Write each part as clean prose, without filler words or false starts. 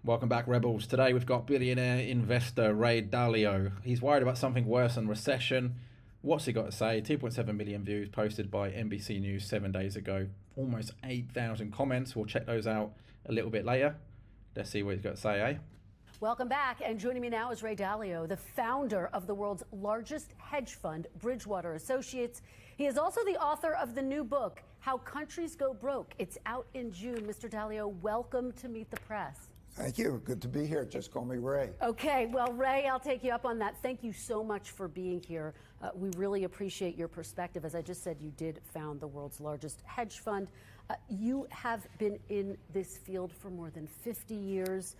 Welcome back, Rebels. Today we've got billionaire investor Ray Dalio. He's worried about something worse than recession. What's he got to say? 2.7 million views posted by NBC News 7 days ago. Almost 8,000 comments. We'll check those out a little bit later. Let's see what he's got to say, eh? Welcome back. And joining me now is Ray Dalio, the founder of the world's largest hedge fund, Bridgewater Associates. He is also the author of the new book, How Countries Go Broke. It's out in June. Mr. Dalio, welcome to Meet the Press. Thank you. Good to be here. Just call me Ray. Okay. Well, Ray, I'll take you up on that. Thank you so much for being here. We really appreciate your perspective. As I just said, you did found the world's largest hedge fund. You have been in this field for more than 50 years.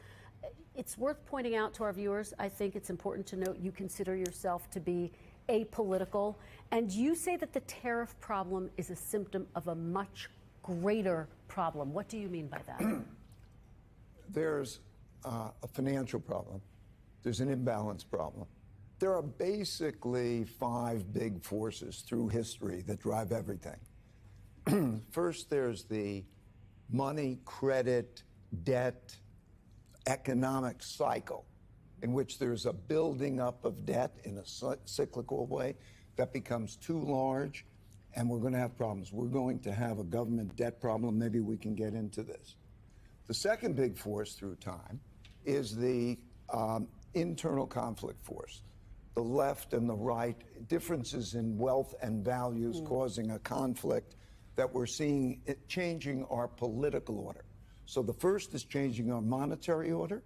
It's worth pointing out to our viewers, I think it's important to note you consider yourself to be apolitical. And you say that the tariff problem is a symptom of a much greater problem. What do you mean by that? There's a financial problem. There's an imbalance problem. There are basically five big forces through history that drive everything. First, there's the money, credit, debt, economic cycle in which there's a building up of debt in a cyclical way that becomes too large, and we're going to have problems. We're going to have a government debt problem. Maybe we can get into this. The second big force through time is the internal conflict force, the left and the right, differences in wealth and values causing a conflict that we're seeing it changing our political order. So the first is changing our monetary order.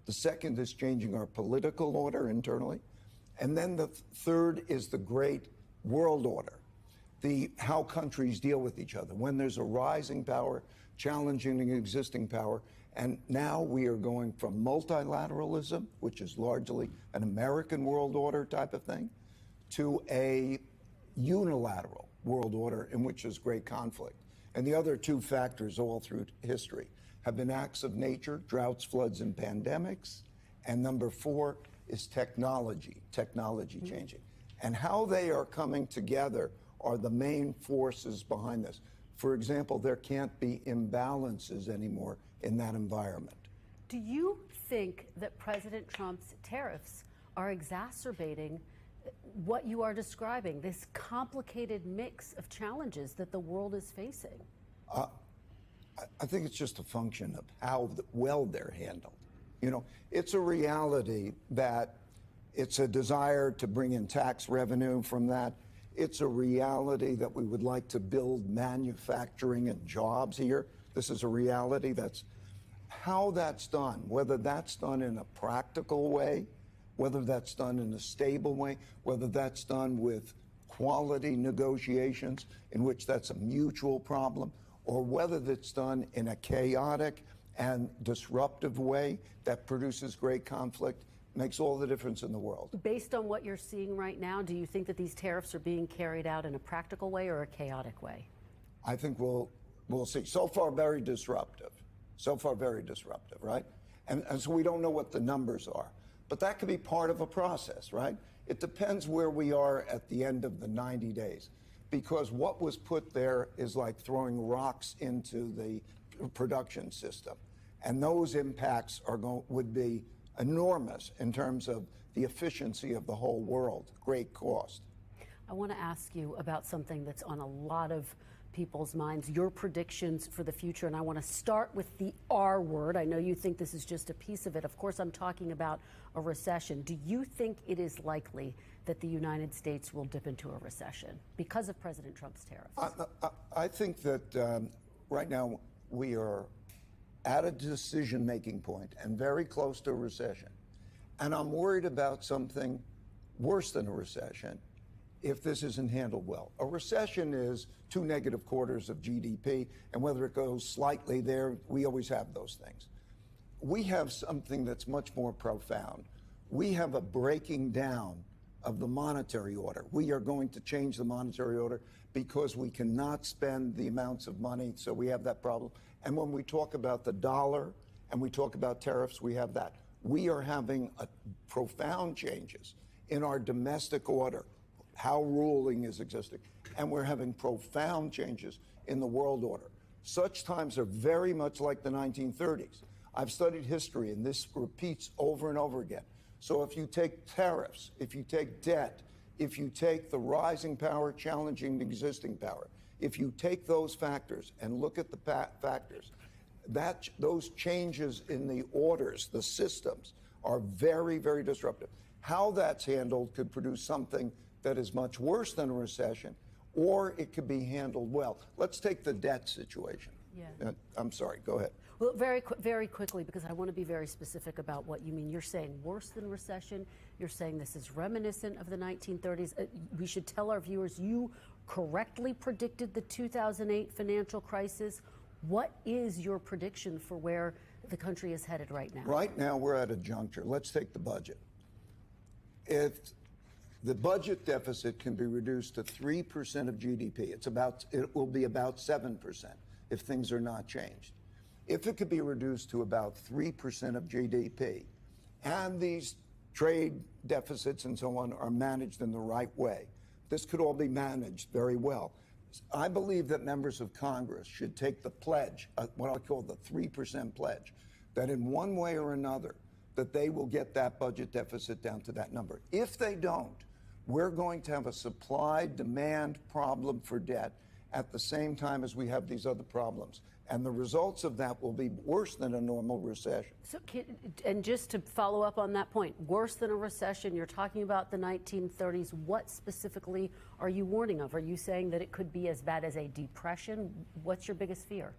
The second is changing our political order internally. And then the third is the great world order, how countries deal with each other. When there's a rising power, challenging an existing power. And now we are going from multilateralism, which is largely an American world order type of thing, to a unilateral world order in which there's great conflict. And the other two factors all through history have been acts of nature, droughts, floods, and pandemics. And number four is technology changing. And how they are coming together are the main forces behind this. For example, there can't be imbalances anymore in that environment. Do you think that President Trump's tariffs are exacerbating what you are describing, this complicated mix of challenges that the world is facing? I think it's just a function of how well they're handled. You know, it's a reality that it's a desire to bring in tax revenue from that. It's a reality that we would like to build manufacturing and jobs here. This is a reality. That's how that's done, whether that's done in a practical way, whether that's done in a stable way, whether that's done with quality negotiations in which that's a mutual problem, or whether that's done in a chaotic and disruptive way that produces great conflict, makes all the difference in the world. Based on what you're seeing right now, do you think that these tariffs are being carried out in a practical way or a chaotic way? I think we'll see. So far, very disruptive. So far, very disruptive, right? And so we don't know what the numbers are. But that could be part of a process, right? It depends where we are at the end of the 90 days. Because what was put there is like throwing rocks into the production system. And those impacts would be enormous in terms of the efficiency of the whole world, great cost. I want to ask you about something that's on a lot of people's minds, your predictions for the future. And I want to start with the R word. I know you think this is just a piece of it. Of course, I'm talking about a recession. Do you think it is likely that the United States will dip into a recession because of President Trump's tariffs? I think that right now we are at a decision-making point and very close to a recession. And I'm worried about something worse than a recession if this isn't handled well. A recession is 2 negative quarters of GDP, and whether it goes slightly there, we always have those things. We have something that's much more profound. We have a breaking down of the monetary order. We are going to change the monetary order because we cannot spend the amounts of money, so we have that problem. And when we talk about the dollar and we talk about tariffs, we have that. We are having profound changes in our domestic order, how ruling is existing, and we're having profound changes in the world order. Such times are very much like the 1930s. I've studied history, and this repeats over and over again. So if you take tariffs, if you take debt, if you take the rising power challenging the existing power, if you take those factors and look at the factors, those changes in the orders, the systems, are very, very disruptive. How that's handled could produce something that is much worse than a recession, or it could be handled well. Let's take the debt situation. Yeah. I'm sorry, go ahead. Well, very quickly, because I want to be very specific about what you mean. You're saying worse than recession. You're saying this is reminiscent of the 1930s. We should tell our viewers you correctly predicted the 2008 financial crisis. What is your prediction for where the country is headed right now? Right now, we're at a juncture. Let's take the budget. If the budget deficit can be reduced to 3% of GDP, it will be about 7% if things are not changed. If it could be reduced to about 3% of GDP, and these trade deficits and so on are managed in the right way, this could all be managed very well. I believe that members of Congress should take the pledge, what I call the 3% pledge, that in one way or another, that they will get that budget deficit down to that number. If they don't, we're going to have a supply-demand problem for debt at the same time as we have these other problems. And the results of that will be worse than a normal recession. So, and just to follow up on that point, worse than a recession, you're talking about the 1930s. What specifically are you warning of? Are you saying that it could be as bad as a depression? What's your biggest fear?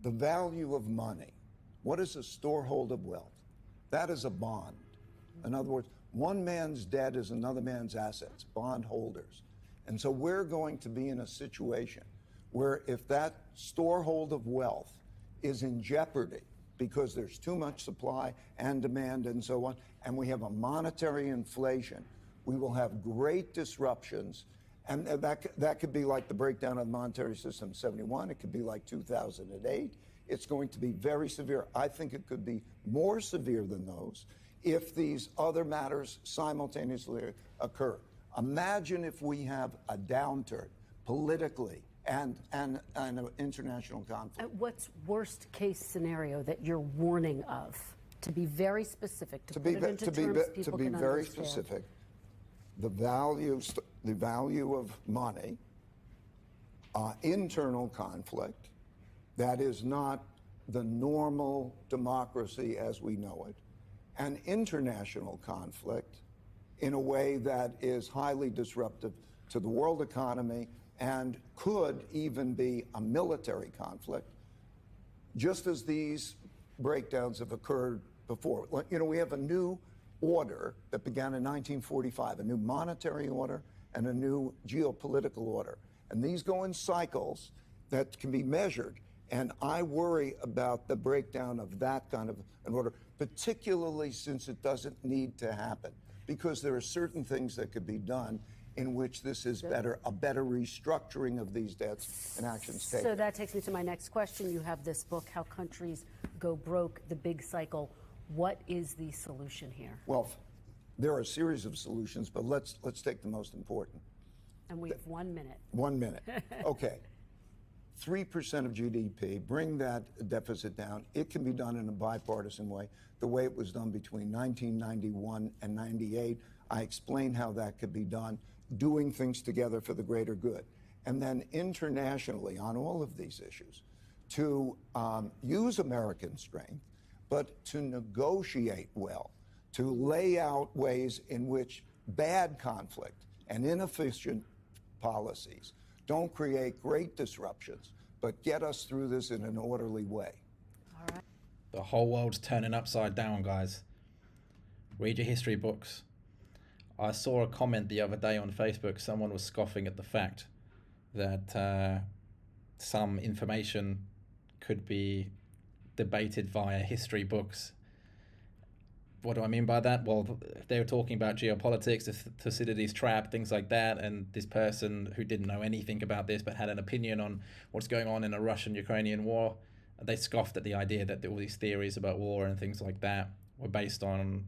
The value of money. What is a storehold of wealth? That is a bond. In other words, one man's debt is another man's assets, bondholders. And so we're going to be in a situation where if that storehold of wealth is in jeopardy because there's too much supply and demand and so on, and we have a monetary inflation, we will have great disruptions. And that could be like the breakdown of the monetary system in 71. It could be like 2008. It's going to be very severe. I think it could be more severe than those if these other matters simultaneously occur. Imagine if we have a downturn politically and an international conflict. What's worst case scenario that you're warning of? To be very specific, to put it into terms people can very understand. specific, the value of money, internal conflict, that is not the normal democracy as we know it, and international conflict in a way that is highly disruptive to the world economy and could even be a military conflict, just as these breakdowns have occurred before. You know, we have a new order that began in 1945, a new monetary order and a new geopolitical order. And these go in cycles that can be measured. And I worry about the breakdown of that kind of an order, particularly since it doesn't need to happen, because there are certain things that could be done in which this is a better restructuring of these debts and actions taken. So that takes me to my next question. You have this book, How Countries Go Broke, The Big Cycle. What is the solution here? Well, there are a series of solutions, but let's take the most important. And we have 1 minute. 1 minute. Okay. 3% of GDP, bring that deficit down. It can be done in a bipartisan way, the way it was done between 1991 and 98. I explained how that could be done, doing things together for the greater good. And then internationally on all of these issues, to use American strength, but to negotiate well, to lay out ways in which bad conflict and inefficient policies don't create great disruptions, but get us through this in an orderly way. All right. The whole world's turning upside down, guys. Read your history books. I saw a comment the other day on Facebook. Someone was scoffing at the fact that some information could be debated via history books. What do I mean by that? Well, they were talking about geopolitics, the Thucydides trap, things like that, and this person who didn't know anything about this but had an opinion on what's going on in the Russian-Ukrainian war, they scoffed at the idea that all these theories about war and things like that were based on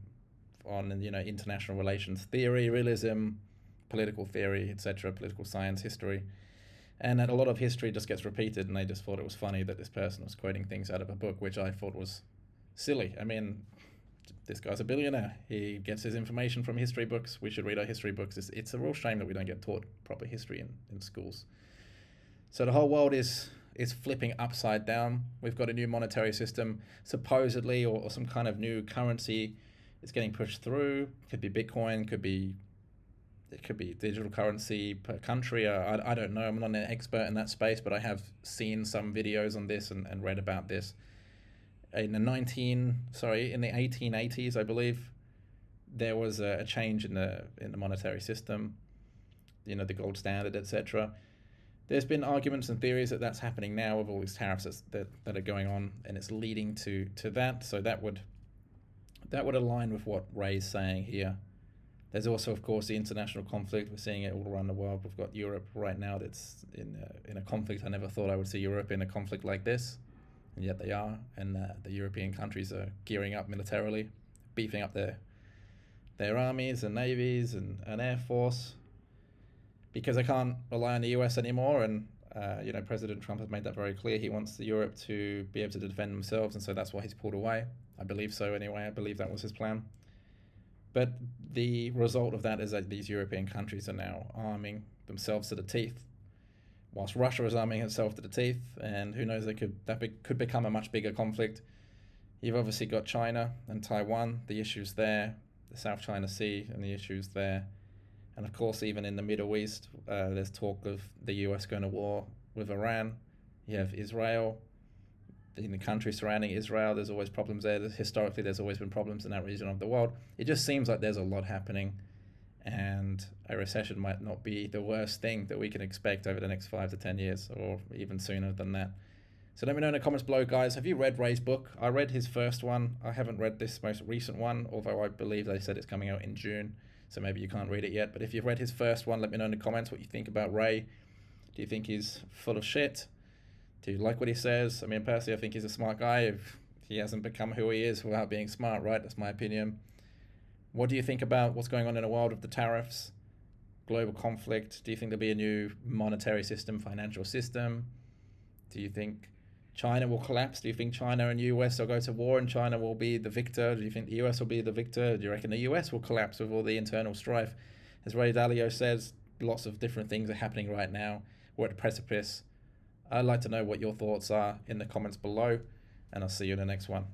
international relations theory, realism, political theory, etc., political science, history. And that a lot of history just gets repeated, and they just thought it was funny that this person was quoting things out of a book, which I thought was silly. I mean, this guy's a billionaire. He gets his information from history books. We should read our history books. It's a real shame that we don't get taught proper history in schools. So the whole world is flipping upside down. We've got a new monetary system, supposedly, or some kind of new currency. It's getting pushed through. Could be Bitcoin, it could be digital currency per country. I don't know. I'm not an expert in that space, but I have seen some videos on this and read about this. In the 1880s, I believe, there was a change in the monetary system, the gold standard, etc. There's been arguments and theories that that's happening now with all these tariffs that are going on, and it's leading to that. So that would align with what Ray's saying here. There's also, of course, the international conflict. We're seeing it all around the world. We've got Europe right now that's in a conflict. I never thought I would see Europe in a conflict like this, and yet they are. And the European countries are gearing up militarily, beefing up their armies and navies and air force, because they can't rely on the US anymore. And President Trump has made that very clear. He wants Europe to be able to defend themselves, and so that's why he's pulled away. I believe so anyway. I believe that was his plan. But the result of that is that these European countries are now arming themselves to the teeth, whilst Russia is arming itself to the teeth, and who knows, that could become a much bigger conflict. You've obviously got China and Taiwan, the issues there, the South China Sea and the issues there. And of course, even in the Middle East, there's talk of the US going to war with Iran. You have Israel. In the countries surrounding Israel, there's always problems there. Historically, there's always been problems in that region of the world. It just seems like there's a lot happening, and a recession might not be the worst thing that we can expect over the next 5 to 10 years, or even sooner than that. So let me know in the comments below, guys. Have you read Ray's book? I read his first one. I haven't read this most recent one, although I believe they said it's coming out in June, so maybe you can't read it yet. But if you've read his first one, let me know in the comments what you think about Ray. Do you think he's full of shit? Do you like what he says? I mean, personally, I think he's a smart guy. If he hasn't become who he is without being smart, right? That's my opinion. What do you think about what's going on in the world with the tariffs, global conflict? Do you think there'll be a new monetary system, financial system? Do you think China will collapse? Do you think China and US will go to war and China will be the victor? Do you think the US will be the victor? Do you reckon the US will collapse with all the internal strife? As Ray Dalio says, lots of different things are happening right now. We're at the precipice. I'd like to know what your thoughts are in the comments below, and I'll see you in the next one.